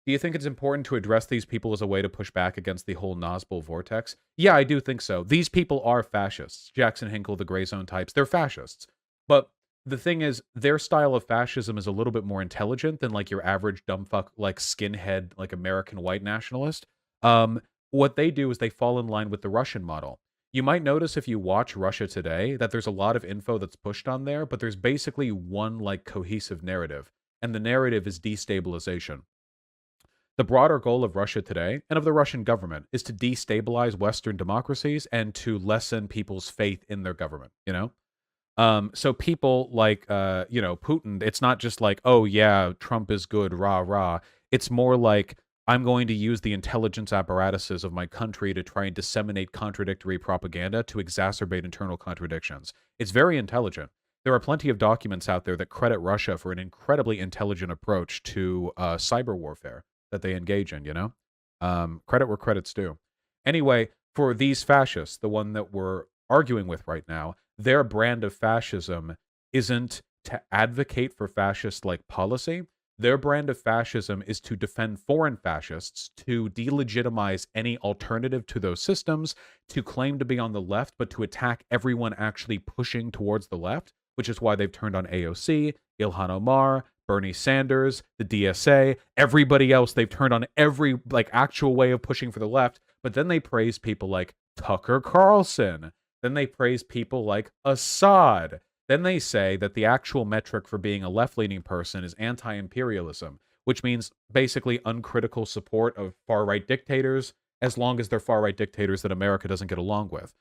Do you think it's important to address these people as a way to push back against the whole Nazbol vortex? Yeah, I do think so. These people are fascists. Jackson Hinkle, the gray zone types, they're fascists. But the thing is, their style of fascism is a little bit more intelligent than like your average dumbfuck, like skinhead, like American white nationalist. What they do is they fall in line with the Russian model. You might notice if you watch Russia Today that there's a lot of info that's pushed on there, but there's basically one like cohesive narrative, and the narrative is destabilization. The broader goal of Russia Today and of the Russian government is to destabilize Western democracies and to lessen people's faith in their government, you know? So people like, Putin, it's not just like, oh yeah, Trump is good, rah, rah. It's more like, I'm going to use the intelligence apparatuses of my country to try and disseminate contradictory propaganda to exacerbate internal contradictions. It's very intelligent. There are plenty of documents out there that credit Russia for an incredibly intelligent approach to cyber warfare that they engage in, you know? Credit where credit's due. Anyway, for these fascists, the one that we're arguing with right now, their brand of fascism isn't to advocate for fascist-like policy. Their brand of fascism is to defend foreign fascists, to delegitimize any alternative to those systems, to claim to be on the left, but to attack everyone actually pushing towards the left, which is why they've turned on AOC, Ilhan Omar, Bernie Sanders, the DSA, everybody else. They've turned on every like actual way of pushing for the left, but then they praise people like Tucker Carlson. Then they praise people like Assad. Then they say that the actual metric for being a left-leaning person is anti-imperialism, which means basically uncritical support of far-right dictators, as long as they're far-right dictators that America doesn't get along with.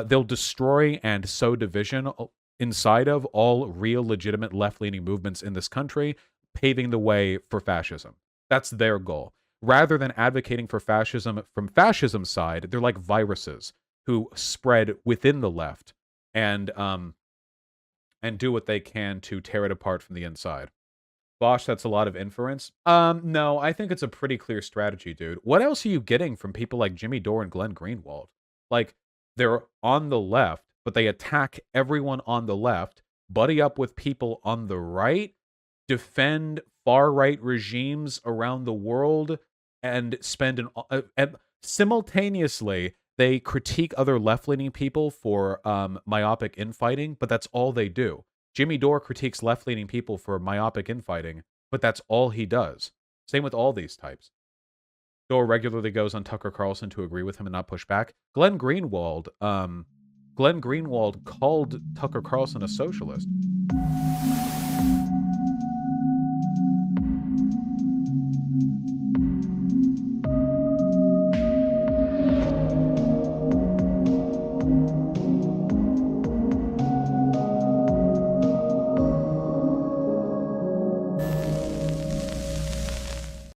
They'll destroy and sow division inside of all real legitimate left-leaning movements in this country, paving the way for fascism. That's their goal. Rather than advocating for fascism from fascism's side, they're like viruses who spread within the left and do what they can to tear it apart from the inside. Vaush, that's a lot of inference. No, I think it's a pretty clear strategy, dude. What else are you getting from people like Jimmy Dore and Glenn Greenwald? Like, they're on the left, but they attack everyone on the left, buddy up with people on the right, defend far-right regimes around the world, and spend simultaneously, they critique other left-leaning people for myopic infighting, but that's all they do. Jimmy Dore critiques left-leaning people for myopic infighting, but that's all he does. Same with all these types. Dore regularly goes on Tucker Carlson to agree with him and not push back. Glenn Greenwald called Tucker Carlson a socialist.